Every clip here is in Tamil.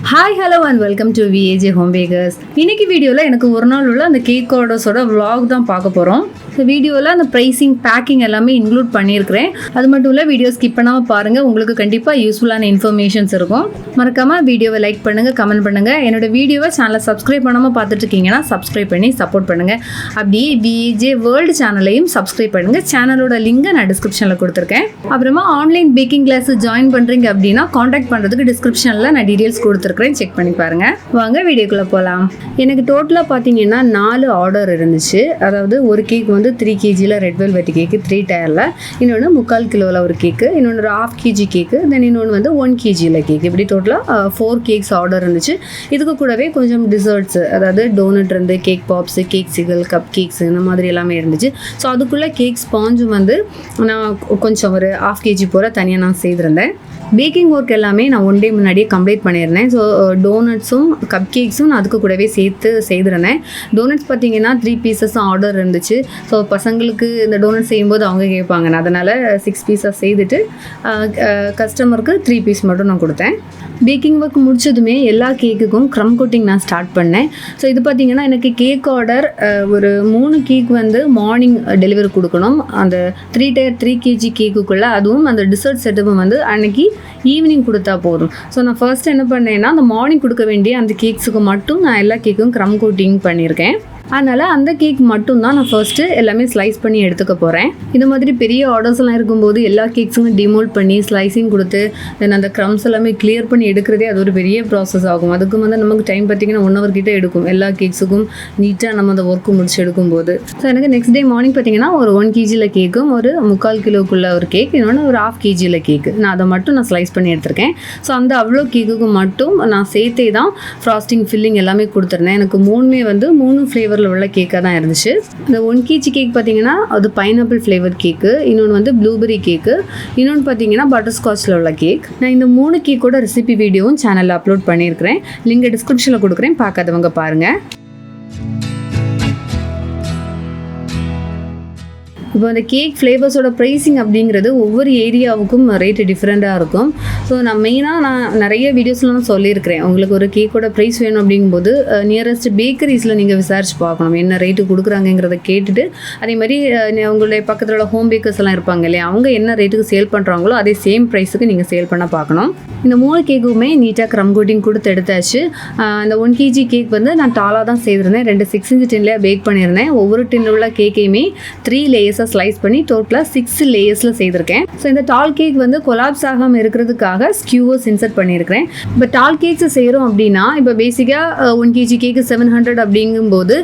Hi hello and welcome to VAJ home packers. இன்னைக்கு வீடியோவில் எனக்கு ஒரு நாள் உள்ள அந்த கேக் ஆர்டர்ஸோட vlog தான் பார்க்க போகிறோம். ஸோ வீடியோவில் அந்த ப்ரைஸிங் பேக்கிங் எல்லாமே இன்க்ளூட் பண்ணியிருக்கிறேன். அது மட்டும் இல்லை, வீடியோ ஸ்கிப் பண்ணாமல் பாருங்கள், உங்களுக்கு கண்டிப்பாக யூஸ்ஃபுல்லான இன்ஃபர்மேஷன்ஸ் இருக்கும். மறக்காமல் வீடியோவை லைக் பண்ணுங்கள், கமெண்ட் பண்ணுங்கள். என்னோட வீடியோவை சேனலை சப்ஸ்கிரைப் பண்ணாமல் பார்த்துட்டு இருக்கீங்கன்னா சப்ஸ்கிரைப் பண்ணி சப்போர்ட் பண்ணுங்கள். அப்படியே விஏஜே வேர்ல்டு சேனலையும் சப்ஸ்கிரைப் பண்ணுங்கள். சேனலோட லிங்கை நான் டிஸ்கிரிப்ஷனில் கொடுத்துருக்கேன். அப்புறமா ஆன்லைன் பேக்கிங் கிளாஸ் ஜாயின் பண்ணுறீங்க அப்படின்னா காண்டாக்ட் பண்ணுறதுக்கு டிஸ்கிரிப்ஷனில் நான் டீட்டெயில்ஸ் கொடுத்துருக்கேன், செக் பண்ணி பாருங்கள். வாங்க வீடியோக்குள்ளே போகலாம். எனக்கு டோட்டலாக பார்த்தீங்கன்னா 4 ஆர்டர் இருந்துச்சு. அதாவது ஒரு கேக் வந்து 3 kg ரெட் வெல்வெட் கேக்கு 3 டயரில், இன்னொன்று 3/4 கிலோவில் ஒரு கேக்கு, இன்னொன்று 1/2 kg கேக்கு, தென் இன்னொன்று வந்து 1 kg கேக். இப்படி டோட்டலாக 4 கேக்ஸ் ஆர்டர் இருந்துச்சு. இதுக்கு கூடவே கொஞ்சம் டிசர்ட்ஸ், அதாவது டோனட் இருந்து, கேக் பாப்ஸு, கேக் சிகல், கப் கேக்ஸ் இந்த மாதிரி எல்லாமே இருந்துச்சு. ஸோ அதுக்குள்ளே கேக் ஸ்பாஞ்சும் வந்து நான் கொஞ்சம் ஒரு 1/2 kg போல் தனியாக நான் செய்திருந்தேன். பேக்கிங் ஒர்க் எல்லாமே நான் 1 day முன்னாடியே கம்ப்ளீட் பண்ணியிருந்தேன். ஸோ டோனட்ஸும் கப் கேக்ஸும் நான் அதுக்கு கூடவே சேர்த்து செய்திருந்தேன். டோனட்ஸ் பார்த்தீங்கன்னா 3 pieces ஆர்டர் இருந்துச்சு. ஸோ பசங்களுக்கு இந்த டோனட் செய்யும்போது அவங்க கேட்பாங்க, நான் அதனால் 6 pieces செய்துட்டு கஸ்டமருக்கு 3 piece மட்டும் நான் கொடுத்தேன். பேக்கிங் ஒர்க் முடிச்சதுமே எல்லா கேக்குக்கும் க்ரம் கோட்டிங் நான் ஸ்டார்ட் பண்ணேன். ஸோ இது பார்த்தீங்கன்னா எனக்கு கேக் ஆர்டர் ஒரு 3 கேக் வந்து மார்னிங் டெலிவரி கொடுக்கணும், அந்த 3 tier 3 kg கேக்குக்குள்ளே. அதுவும் அந்த டிசர்ட் செட்டப்பும் வந்து அன்னைக்கு ஈவினிங் கொடுத்தா போதும். ஸோ நான் ஃபர்ஸ்ட் என்ன பண்ணேன்னா, அந்த மார்னிங் கொடுக்க வேண்டிய அந்த கேக்ஸுக்கு மட்டும் நான் எல்லா கேக்கும் க்ரம் கோட்டிங் பண்ணியிருக்கேன். அதனால் அந்த கேக் மட்டும் தான் நான் ஃபர்ஸ்ட்டு எல்லாமே ஸ்லைஸ் பண்ணி எடுத்துக்க போகிறேன். இந்த மாதிரி பெரிய ஆர்டர்ஸ்லாம் இருக்கும்போது எல்லா கேக்ஸும் டிமோல்ட் பண்ணி ஸ்லைஸிங் கொடுத்து தென் அந்த க்ரம்ஸ் எல்லாமே கிளியர் பண்ணி எடுக்கிறதே அது ஒரு பெரிய ப்ராசஸ் ஆகும். அதுக்கு வந்து நமக்கு டைம் பார்த்திங்கன்னா 1 hour கிட்டே எடுக்கும், எல்லா கேக்ஸுக்கும் நீட்டாக நம்ம அந்த ஒர்க்கு முடிச்சு எடுக்கும்போது. ஸோ எனக்கு நெக்ஸ்ட் டே மார்னிங் பார்த்திங்கன்னா ஒரு 1 kg கேக்கும், ஒரு 3/4 கிலோக்குள்ள ஒரு கேக், இன்னொன்று ஒரு 1/2 kg கேக்கு. நான் அதை மட்டும் நான் ஸ்லைஸ் பண்ணி எடுத்திருக்கேன். ஸோ அந்த அவ்வளோ கேக்குக்கு மட்டும் நான் சேர்த்தே தான் ஃப்ராஸ்டிங் ஃபில்லிங் எல்லாமே கொடுத்துருந்தேன். எனக்கு 3 வந்து 3 ஃப்ளேவர் உள்ள கேக்காக தான் இருந்துச்சு. இந்த 1 kg கேக் பார்த்தீங்கன்னா அது பைனாப்பிள் ஃப்ளேவர் கேக்கு, இன்னொன்று வந்து ப்ளூபெரி கேக்கு, இன்னொன்று பார்த்தீங்கன்னா பட்டர்ஸ்காட்சில் உள்ள கேக். நான் இந்த 3 கேக்கோட ரெசிபி வீடியோவும் சேனலில் அப்லோட் பண்ணியிருக்கிறேன். லிங்க் டிஸ்கிரிப்ஷனில் கொடுக்குறேன், பார்க்காதவங்க பாருங்கள். இப்போ அந்த கேக் ஃப்ளேவர்ஸோட ப்ரைஸிங் அப்படிங்கிறது ஒவ்வொரு ஏரியாவுக்கும் ரேட்டு டிஃப்ரெண்ட்டாக இருக்கும். ஸோ நான் நிறைய வீடியோஸ்லாம் சொல்லியிருக்கிறேன், உங்களுக்கு ஒரு கேக்கோட ப்ரைஸ் வேணும் அப்படிங்கும்போது நியரஸ்ட் பேக்கரிஸில் நீங்கள் விசாரிச்சு பார்க்கணும், என்ன ரேட்டு கொடுக்குறாங்கிறத கேட்டுட்டு. அதே மாதிரி உங்களுடைய பக்கத்தில் உள்ள ஹோம் பேக்கர்ஸ் எல்லாம் இருப்பாங்க இல்லையா, அவங்க என்ன ரேட்டுக்கு சேல் பண்ணுறாங்களோ அதே சேம் ப்ரைஸுக்கு நீங்கள் சேல் பண்ண பார்க்கணும். இந்த 3 கேக்குமே நீட்டாக க்ரம் கோட்டிங் கொடுத்து எடுத்தாச்சு. அந்த 1 kg கேக் வந்து நான் டாலாக தான் செய்திருந்தேன். 2 6-inch டின்லேயே பேக் பண்ணியிருந்தேன். ஒவ்வொரு டின்னில் உள்ள கேக்கையுமே 3 லேயர்ஸாக ஸ்லைஸ் பண்ணி டோட்டலாக 6 லேயர்ஸில் செய்திருக்கேன். ஸோ இந்த டால் கேக் வந்து கொலாப்ஸ் ஆகாமல் இருக்கிறதுக்காக ஸ்கியூவர்ஸ் இன்சர்ட் பண்ணியிருக்கிறேன். இப்போ டால் கேக்ஸ் செய்கிறோம் அப்படின்னா, இப்போ பேசிக்காக 1 kg கேக்கு 700 அப்படிங்கும்போது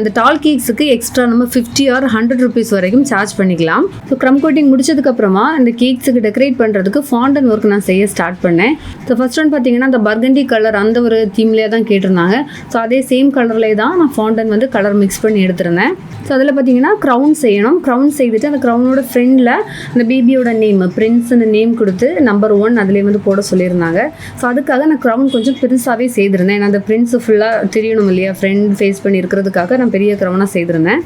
இந்த டால் கேக்ஸுக்கு எக்ஸ்ட்ரா நம்ம 50 or 100 rupees வரைக்கும் சார்ஜ் பண்ணிக்கலாம். ஸோ க்ரம் கோட்டிங் முடிச்சதுக்கப்புறமா இந்த கேக்ஸுக்கு டெக்கரேட் பண்ணுறதுக்கு ஃபாண்டன் ஒர்க் நான் செய்ய ஸ்டார்ட் பண்ணேன். ஸோ ஃபர்ஸ்ட் ஒன் பார்த்தீங்கன்னா அந்த பர்கண்டி கலர் அந்த ஒரு தீம்லேயே தான் கேட்டிருந்தாங்க. ஸோ அதே சேம் கலர்லேயே தான் நான் ஃபாண்டன் வந்து கலர் மிக்ஸ் பண்ணி எடுத்திருந்தேன். ஸோ அதில் பார்த்தீங்கன்னா க்ரௌன் செய்யணும். க்ரௌன் செய்துட்டு அந்த க்ரௌனோட ஃப்ரெண்டில் அந்த பேபியோட நேம் பிரின்ஸ்னு நேம் கொடுத்து நம்பர் 1 அதிலே வந்து போட சொல்லியிருந்தாங்க. ஸோ அதுக்காக நான் க்ரௌன் கொஞ்சம் பெருசாகவே செய்திருந்தேன். ஏன்னா அந்த பிரின்ஸ் ஃபுல்லாக தெரியணும் இல்லையா, ஃப்ரெண்ட் ஃபேஸ் பண்ணி இருக்கிறதுக்காக நான் பெரிய க்ரௌனாக செய்திருந்தேன்.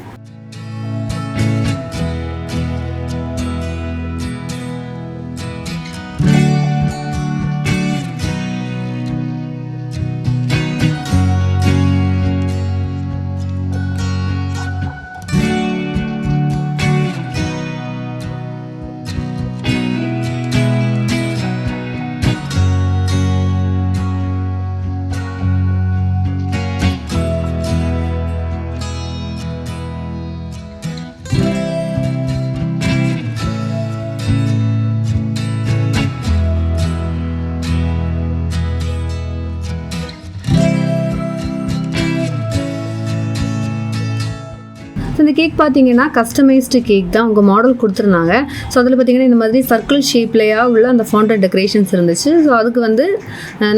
இந்த கேக் பார்த்தீங்கன்னா கஸ்டமைஸ்டு கேக் தான், உங்கள் மாடல் கொடுத்துருந்தாங்க. ஸோ அதில் பார்த்தீங்கன்னா இந்த மாதிரி சர்க்கிள் ஷேப்லையாக உள்ள அந்த ஃபாண்டன் டெக்கரேஷன்ஸ் இருந்துச்சு. ஸோ அதுக்கு வந்து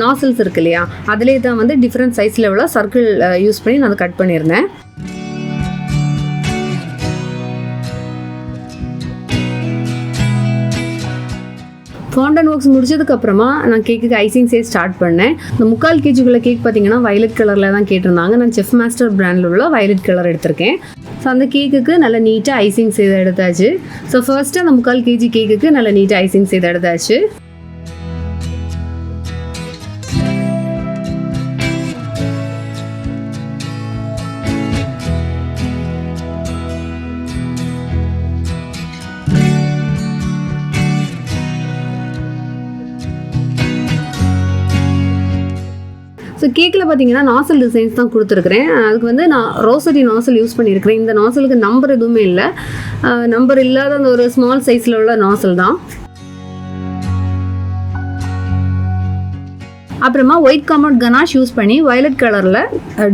நாசல்ஸ் இருக்கு இல்லையா, அதிலே தான் வந்து டிஃப்ரெண்ட் சைஸில் உள்ள சர்க்கிள் யூஸ் பண்ணி நான் அதை கட் பண்ணியிருந்தேன். ஃபாண்டன் ஒர்க்ஸ் முடிச்சதுக்கப்புறமா நான் கேக்குக்கு ஐசிங் செய்ய ஸ்டார்ட் பண்ணேன். இந்த 3/4 kg கேக் பார்த்தீங்கன்னா வயலட் கலரில் தான் கேட்டிருந்தாங்க. நான் செஃப் மாஸ்டர் பிராண்டில் உள்ள வயலட் கலர் எடுத்திருக்கேன். ஸோ அந்த கேக்குக்கு நல்லா நீட்டாக ஐசிங் செய்து எடுத்தாச்சு. ஸோ ஃபர்ஸ்ட்டு அந்த 3/4 kg கேக்குக்கு நல்லா நீட்டாக ஐசிங் செய்து எடுத்தாச்சு. ஸோ கேக்கில் பார்த்தீங்கன்னா நாசல் டிசைன்ஸ் தான் கொடுத்துருக்குறேன். அதுக்கு வந்து நான் ரோசரி நாசல் யூஸ் பண்ணியிருக்கிறேன். இந்த நாசலுக்கு நம்பர் எதுவுமே இல்லை, நம்பர் இல்லாத அந்த ஒரு ஸ்மால் சைஸில் உள்ள நாசல் தான். அப்புறமா ஒயிட் காமௌண்ட் கனாஷ் யூஸ் பண்ணி வயலட் கலரில்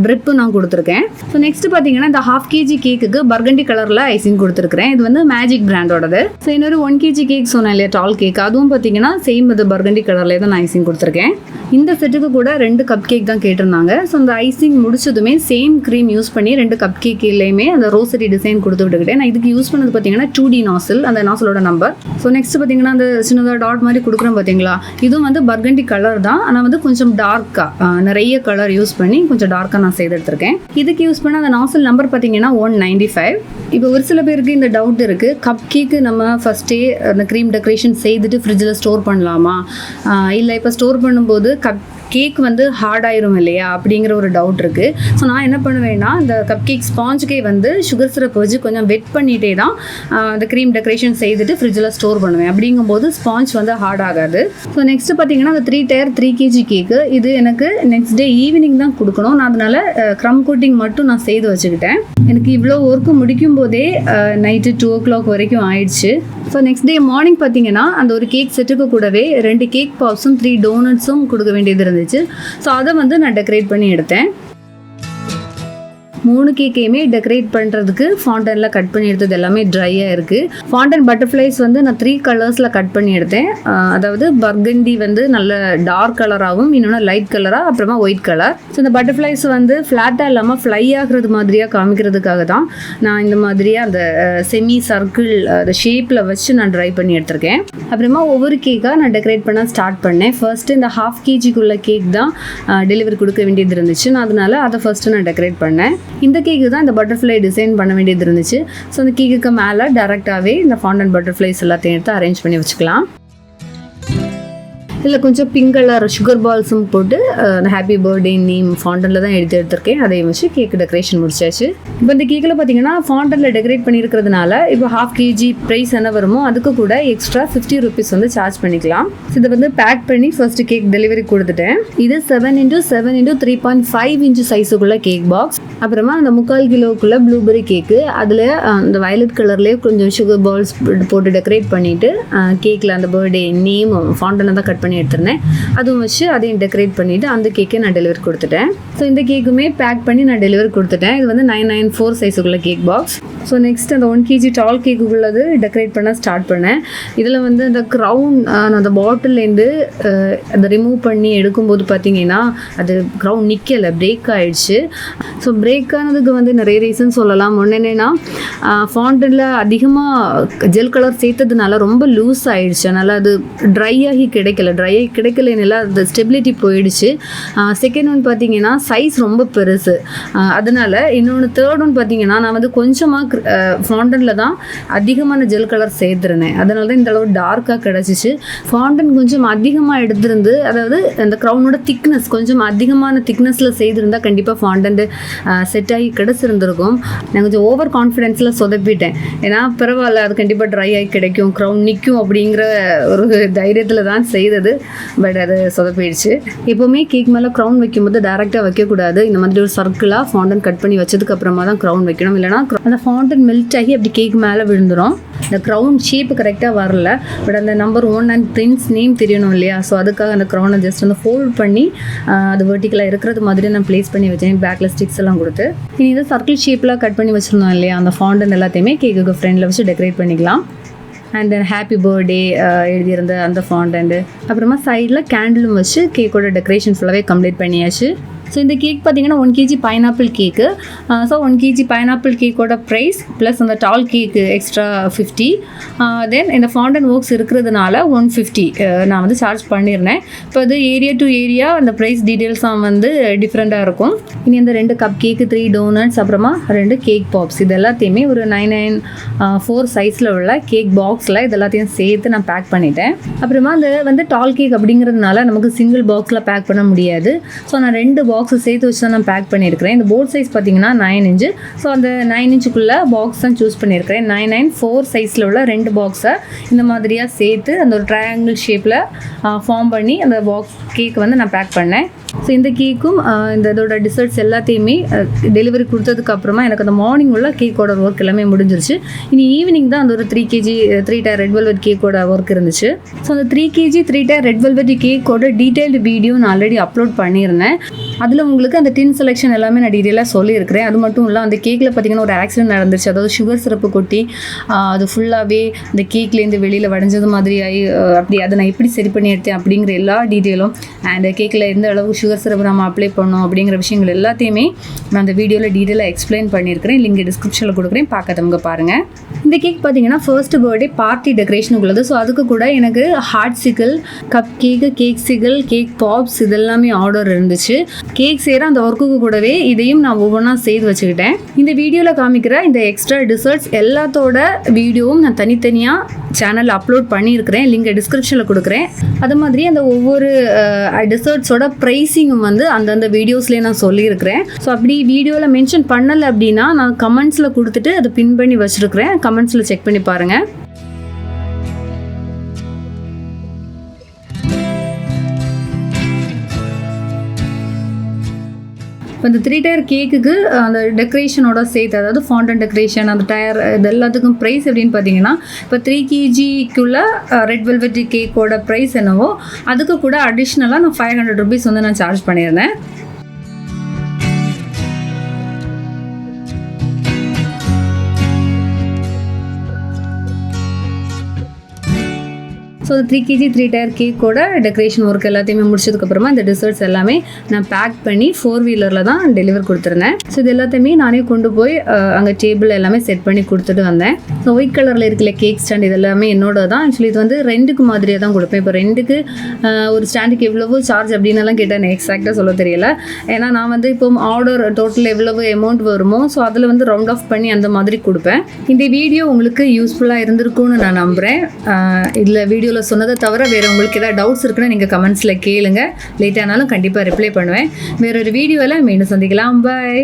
ட்ரிப்பு நான் கொடுத்துருக்கேன். ஸோ நெக்ஸ்ட் பார்த்தீங்கன்னா இந்த 1/2 kg கேக்குக்கு பர்கண்டி கலரில் ஐசிங் கொடுத்துருக்கேன். இது வந்து மேஜிக் பிராண்டோடது. ஸோ இன்னொரு 1 kg கேக் சொன்னேன் இல்லையா, டால் கேக், அதுவும் பார்த்தீங்கன்னா சேம் இது பர்கண்டி கலர்லேயே தான் நான் ஐசிங் கொடுத்துருக்கேன். இந்த செட்டுக்கு கூட 2 கப் கேக் தான் கேட்டிருந்தாங்க. ஸோ அந்த ஐசிங் முடிச்சதுமே சேம் க்ரீம் யூஸ் பண்ணி 2 கப் கேக்லேயுமே அந்த ரோசரி டிசைன் கொடுத்து விட்டுக்கிட்டேன். நான் இதுக்கு யூஸ் பண்ணது பார்த்தீங்கன்னா 2D நாசல், அந்த நாசலோட நம்பர். ஸோ நெக்ஸ்ட் பார்த்தீங்கன்னா அந்த சின்னதாக டாட் மாதிரி கொடுக்குறேன் பார்த்தீங்களா, இதுவும் வந்து பர்கண்டி கலர் தான். ஆனால் வந்து கொஞ்சம் டார்க்காக நிறைய கலர் யூஸ் பண்ணி கொஞ்சம் டார்க்காக நான் செய்து எடுத்திருக்கேன். இதுக்கு யூஸ் பண்ண அந்த நாசல் நம்பர் பார்த்தீங்கன்னா 195. இப்போ ஒரு சில பேருக்கு இந்த டவுட் இருக்குது, கப் கேக்கு நம்ம ஃபஸ்ட்டே அந்த க்ரீம் டெக்கரேஷன் செய்துட்டு ஃப்ரிட்ஜில் ஸ்டோர் பண்ணலாமா, இல்லை இப்போ ஸ்டோர் பண்ணும்போது கேக் வந்து ஹார்ட் ஆயிரும் இல்லையா அப்படிங்கிற ஒரு டவுட் இருக்குது. ஸோ நான் என்ன பண்ணுவேன்னா, இந்த கப் கேக் ஸ்பாஞ்சுக்கே வந்து சுகர் சிரப் வச்சு கொஞ்சம் வெட் பண்ணிகிட்டே தான் அந்த க்ரீம் டெக்கரேஷன் செய்துட்டு ஃப்ரிட்ஜில் ஸ்டோர் பண்ணுவேன். அப்படிங்கும்போது ஸ்பாஞ்ச் வந்து ஹார்ட் ஆகாது. ஸோ நெக்ஸ்ட்டு பார்த்தீங்கன்னா அந்த 3 tier 3 kg கேக்கு, இது எனக்கு நெக்ஸ்ட் டே ஈவினிங் தான் கொடுக்கணும். நான் அதனால் க்ரம் கோட்டிங் மட்டும் நான் செய்து வச்சுக்கிட்டேன். எனக்கு இவ்வளோ ஒர்க்கு முடிக்கும் போதே நைட்டு 2 o'clock வரைக்கும் ஆயிடுச்சு. ஸோ நெக்ஸ்ட் டே மார்னிங் பார்த்தீங்கன்னா அந்த ஒரு கேக் செட்டுக்கு கூடவே 2 கேக் பாப்ஸும் 3 டோனட்ஸும் கொடுக்க வேண்டியது இருந்துச்சு. ஸோ அதை வந்து நான் டெக்கரேட் பண்ணி எடுத்தேன். 3 கேக்கையுமே டெக்கரேட் பண்ணுறதுக்கு ஃபாண்டனில் கட் பண்ணி எடுத்தது எல்லாமே ட்ரையாக இருக்குது. ஃபாண்டன் பட்டர்ஃப்ளைஸ் வந்து நான் 3 கலர்ஸில் கட் பண்ணி எடுத்தேன். அதாவது பர்கண்டி வந்து நல்ல டார்க் கலராகவும், இன்னொன்று லைட் கலராக, அப்புறமா ஒயிட் கலர். ஸோ இந்த பட்டர்ஃப்ளைஸ் வந்து ஃப்ளாட்டாக இல்லாமல் ஃப்ளை ஆகிறது மாதிரியாக காமிக்கிறதுக்காக தான் நான் இந்த மாதிரியாக அந்த செமி சர்க்கிள் அந்த ஷேப்பில் வச்சு நான் ட்ரை பண்ணி எடுத்திருக்கேன். அப்புறமா ஒவ்வொரு கேக்காக நான் டெக்கரேட் பண்ண ஸ்டார்ட் பண்ணேன். ஃபர்ஸ்ட்டு இந்த 1/2 kg கேக் தான் டெலிவரி கொடுக்க வேண்டியது இருந்துச்சு. நான் அதனால் அதை ஃபஸ்ட்டு நான் டெக்கரேட் பண்ணேன். இந்த கேக்கு தான் இந்த பட்டர்ஃப்ளை டிசைன் பண்ண வேண்டியது இருந்துச்சு. ஸோ அந்த கேக்குக்கு மேலே டேரெக்டாகவே இந்த ஃபாண்டன் பட்டர்ஃப்ளைஸ் எல்லாத்தையும் எடுத்து அரேஞ்ச் பண்ணி வச்சுக்கலாம். இதில் கொஞ்சம் பிங்க் கலர் சுகர் பால்ஸும் போட்டு அந்த ஹாப்பி பர்த்டே நேம் ஃபாண்டனில் தான் எடுத்திருக்கேன். அதையும் வச்சு கேக்கு டெக்கரேஷன் முடிச்சாச்சு. இப்போ இந்த கேக்கில் பார்த்தீங்கன்னா ஃபாண்டனில் டெக்கரேட் பண்ணியிருக்கிறதுனால இப்போ 1/2 kg ப்ரைஸ் என்ன வருமோ அதுக்கு கூட எக்ஸ்ட்ரா 50 rupees வந்து சார்ஜ் பண்ணிக்கலாம். இதை வந்து பேக் பண்ணி ஃபர்ஸ்ட் கேக் டெலிவரி கொடுத்துட்டேன். இது 7x7 x 3.5 inch சைஸுக்குள்ள கேக் பாக்ஸ். அப்புறமா அந்த 3/4 கிலோக்குள்ள ப்ளூபெரி கேக்கு, அதில் அந்த வயலட் கலர்லேயே கொஞ்சம் சுகர் பால்ஸ் போட்டு டெக்கரேட் பண்ணிவிட்டு கேக்கில் அந்த பர்த்டே நேம் ஃபாண்டனை தான் கட் பண்ணி எடுத்துருந்தேன். அதுவும் வச்சு அதையும் டெக்கரேட் பண்ணிவிட்டு அந்த கேக்கை நான் டெலிவரி கொடுத்துட்டேன். ஸோ இந்த கேக்குமே பேக் பண்ணி நான் டெலிவரி கொடுத்துட்டேன். இது வந்து 994 சைஸுக்குள்ள கேக் பாக்ஸ். ஸோ நெக்ஸ்ட் அந்த 1 kg டால் கேக்குள்ளது டெக்கரேட் பண்ண ஸ்டார்ட் பண்ணேன். இதில் வந்து அந்த க்ரௌன் அந்த பாட்டிலேருந்து அதை ரிமூவ் பண்ணி எடுக்கும்போது பார்த்தீங்கன்னா அது க்ரௌன் நிற்கலை, பிரேக் ஆகிடுச்சு. ஸோ பிரேக் ஆனதுக்கு வந்து நிறைய ரீசன் சொல்லலாம். ஒன்று என்னென்னா, ஃபாண்டனில் அதிகமாக ஜெல் கலர் சேர்த்ததுனால ரொம்ப லூஸ் ஆகிடுச்சு. அதனால் அது ட்ரை ஆகி கிடைக்கலனால அது ஸ்டெபிலிட்டி போயிடுச்சு. செகண்ட் ஒன் பார்த்தீங்கன்னா சைஸ் ரொம்ப பெருசு. அதனால் இன்னொன்று தேர்ட் ஒன் பார்த்தீங்கன்னா, நான் வந்து கொஞ்சமாக ஃபாண்டனில் தான் அதிகமான ஜெல் கலர் சேர்த்துருந்தேன். அதனால தான் இந்த அளவு டார்க்காக கிடச்சிச்சு. ஃபாண்டன் கொஞ்சம் அதிகமாக எடுத்திருந்து, அதாவது அந்த க்ரௌனோட திக்னஸ் கொஞ்சம் அதிகமான திக்னஸில் செய்திருந்தால் கண்டிப்பாக ஃபாண்டன்ட்டு செட் ஆகி கிடச்சிருந்துருக்கும். நான் கொஞ்சம் ஓவர் கான்ஃபிடென்ஸில் சொதப்பிட்டேன். ஏன்னா பரவாயில்ல, அது கண்டிப்பாக ட்ரை ஆகி கிடைக்கும், க்ரௌன் நிற்கும் அப்படிங்கிற ஒரு தைரியத்தில் தான் செய்தது. பட் அது சொதப்பிடுச்சு. எப்போவுமே கேக் மேலே க்ரௌன் வைக்கும்போது டேரெக்டாக வைக்கக்கூடாது. இந்த மாதிரி ஒரு சர்க்கிளாக ஃபாண்டன் கட் பண்ணி வச்சதுக்கு அப்புறமா தான் க்ரௌன் வைக்கணும். இல்லைனா அந்த ஃபாண்டன் மெல்ட் ஆகி அப்படி கேக் மேலே விழுந்துடும். இந்த க்ரௌன் ஷேப்பு கரெக்டாக வரல. பட் அந்த நம்பர் 1 and பிரின்ஸ் நேம் தெரியணும் இல்லையா, ஸோ அதுக்காக அந்த க்ரௌனை ஜஸ்ட் வந்து ஃபோல்ட் பண்ணி அது வெர்டிக்கலாக இருக்கிறது மாதிரி நான் ப்ளேஸ் பண்ணி வச்சேன். பேக்கில் ஸ்டிக்ஸ் எல்லாம் கொடுத்து இனி இதை சர்க்கிள் ஷேப்பில் கட் பண்ணி வச்சுருந்தோம் இல்லையா, அந்த ஃபாண்டன் எல்லாத்தையுமே கேக்குக்கு ஃப்ரெண்டில் வச்சு டெக்கரேட் பண்ணிக்கலாம். அண்ட் தென் ஹாப்பி பர்த்டே எழுதியிருந்த அந்த ஃபாண்டன்ட், அப்புறமா சைடில் கேண்டிலும் வச்சு கேக்கோட டெக்கரேஷன் ஃபுல்லாகவே கம்ப்ளீட் பண்ணியாச்சு. ஸோ இந்த கேக் பார்த்தீங்கன்னா 1 kg pineapple cake. So 1 kg pineapple கேக்கோட ப்ரைஸ் ப்ளஸ் அந்த டால் கேக்கு எக்ஸ்ட்ரா 50. தென் இந்த ஃபாண்டன் ஒர்க்ஸ் இருக்கிறதுனால 150 நான் வந்து சார்ஜ் பண்ணியிருந்தேன். இப்போ அது ஏரியா டு ஏரியா அந்த ப்ரைஸ் டீட்டெயில்ஸாக வந்து டிஃப்ரெண்ட்டாக இருக்கும். இனி அந்த 2 கப் கேக்கு, 3 டோனட்ஸ், அப்புறமா 2 கேக் பாப்ஸ், இது எல்லாத்தையுமே ஒரு 994 சைஸில் உள்ள கேக் பாக்ஸில் இது எல்லாத்தையும் சேர்த்து நான் பேக் பண்ணிட்டேன். அப்புறமா அந்த வந்து டால் கேக் அப்படிங்கிறதுனால நமக்கு சிங்கிள் பாக்ஸில் பேக் பண்ண முடியாது. ஸோ நான் 2 பாக்ஸ் பாக்ஸை சேர்த்து வச்சு தான் நான் பேக் பண்ணியிருக்கிறேன். இந்த போர்ட் சைஸ் பார்த்தீங்கன்னா 9 இன்ச்சு. ஸோ அந்த 9 இன்ச்சுக்குள்ளே பாக்ஸ் தான் சூஸ் பண்ணியிருக்கிறேன். 994 சைஸில் உள்ள 2 பாக்ஸை இந்த மாதிரியாக சேர்த்து அந்த ஒரு ட்ரையாங்கிள் ஷேப்பில் ஃபார்ம் பண்ணி அந்த பாக்ஸ் கேக் வந்து நான் பேக் பண்ணேன். ஸோ இந்த கேக்கும் இதோட டிசர்ட்ஸ் எல்லாத்தையுமே டெலிவரி கொடுத்ததுக்கப்புறமா எனக்கு அந்த மார்னிங் உள்ள கேக்கோட ஒர்க் எல்லாமே முடிஞ்சிருச்சு. இனி ஈவினிங் தான் அந்த ஒரு 3 kg 3 tier ரெட் வெல்வெட் கேக்கோட ஒர்க் இருந்துச்சு. ஸோ அந்த 3 kg 3 tier ரெட் வெல்வெட் கேக்கோட டீட்டெயில்டு வீடியோ நான் ஆல்ரெடி அப்லோட் பண்ணியிருந்தேன். அதில் உங்களுக்கு அந்த டின் செலெக்ஷன் எல்லாமே நான் டீட்டெயிலாக சொல்லியிருக்கிறேன். அது மட்டும் இல்லை, அந்த கேக்கில் பார்த்தீங்கன்னா ஒரு ஆக்சிடென்ட் நடந்துருச்சு. அதாவது சுகர் சிரப்பு கொட்டி அது ஃபுல்லாகவே இந்த கேக்லேருந்து வெளியில் வடைஞ்சது மாதிரி ஆகி அப்படி அதை நான் எப்படி சரி பண்ணி எடுத்தேன் அப்படிங்கிற எல்லா டீட்டெயிலும் அண்ட் கேக்கில் எந்த அளவுக்கு சுகர் சிரப்பு நம்ம அப்ளை பண்ணோம் அப்படிங்கிற விஷயங்கள் எல்லாத்தையுமே நான் அந்த வீடியோவில் டீட்டெயிலாக எக்ஸ்பிளைன் பண்ணியிருக்கிறேன். லிங்க் டிஸ்கிரிப்ஷனில் கொடுக்குறேன், பார்க்காதவங்க பாருங்கள். இந்த கேக் பார்த்தீங்கன்னா ஃபர்ஸ்ட் பர்த்டே பார்ட்டி டெக்கரேஷனுக்கு உள்ளது. ஸோ அதுக்கு கூட எனக்கு ஹார்ட் சிக்கல், கப் கேக்கு, கேக் சிக்கல், கேக் பாப்ஸ் இதெல்லாமே ஆர்டர் இருந்துச்சு. கேக் செய்கிற அந்த ஒர்க்குக்கு கூடவே இதையும் நான் ஒவ்வொன்றா செய்து வச்சுக்கிட்டேன். இந்த வீடியோவில் காமிக்கிற இந்த எக்ஸ்ட்ரா டிசர்ட்ஸ் எல்லாத்தோட வீடியோவும் நான் தனித்தனியாக சேனலில் அப்லோட் பண்ணியிருக்கிறேன். லிங்க் டிஸ்கிரிப்ஷனில் கொடுக்குறேன். அது மாதிரி அந்த ஒவ்வொரு டிசர்ட்ஸோட ப்ரைஸிங்கும் வந்து அந்தந்த வீடியோஸ்லேயே நான் சொல்லியிருக்கிறேன். ஸோ அப்படி வீடியோவில் மென்ஷன் பண்ணலை அப்படின்னா நான் கமெண்ட்ஸில் கொடுத்துட்டு அதை பின் பண்ணி வச்சுருக்கிறேன். கமெண்ட்ஸில் செக் பண்ணி பாருங்கள். இப்போ இந்த 3 tier கேக்குக்கு அந்த டெக்கரேஷனோட சேர்த்து, அதாவது ஃபாண்டன் டெக்கரேஷன், அந்த டயர் இது எல்லாத்துக்கும் ப்ரைஸ் எப்படின்னு பார்த்தீங்கன்னா, இப்போ 3 kgக்குள்ளே ரெட் வெல்வெட் கேக்கோட ப்ரைஸ் என்னவோ அதுக்கு கூட அடிஷ்னலாக நான் 500 rupees வந்து நான் சார்ஜ் பண்ணியிருந்தேன். ஸோ 3 kg 3 tier கேக்கோட டெக்கரேஷன் ஒர்க் எல்லாத்தையுமே முடிச்சதுக்கப்புறமா இந்த டிசர்ட்ஸ் எல்லாமே நான் பேக் பண்ணி 4-wheelerல தான் டெலிவர் கொடுத்துருந்தேன். ஸோ இது எல்லாத்தையுமே நானே கொண்டு போய் அங்கே டேபிள் எல்லாமே செட் பண்ணி கொடுத்துட்டு வந்தேன். ஸோ ஒயிட் கலரில் இருக்கிற கேக் ஸ்டாண்ட் இது எல்லாமே என்னோட தான். ஆக்சுவலி இது வந்து ரெண்டுக்கு மாதிரியே தான் கொடுப்பேன். இப்போ ரெண்டுக்கு ஒரு ஸ்டாண்டுக்கு எவ்வளவோ சார்ஜ் அப்படின்னலாம் கேட்டேன், எக்ஸாக்டாக சொல்ல தெரியல. ஏன்னா நான் வந்து இப்போ ஆர்டர் டோட்டல் எவ்வளவு அமௌண்ட் வருமோ ஸோ அதில் வந்து ரவுண்ட் ஆஃப் பண்ணி அந்த மாதிரி கொடுப்பேன். இந்த வீடியோ உங்களுக்கு யூஸ்ஃபுல்லாக இருந்திருக்கும்னு நான் நம்புகிறேன். இதில் வீடியோவில் சொன்னதை தவிர வேறு உங்களுக்கு ஏதாவது டவுட்ஸ் இருக்குன்னு நீங்கள் கமெண்ட்ஸில் கேளுங்க. லேட்டானாலும் கண்டிப்பாக ரிப்ளை பண்ணுவேன். வேறொரு வீடியோவில் மீண்டும் சந்திக்கலாம். பாய்.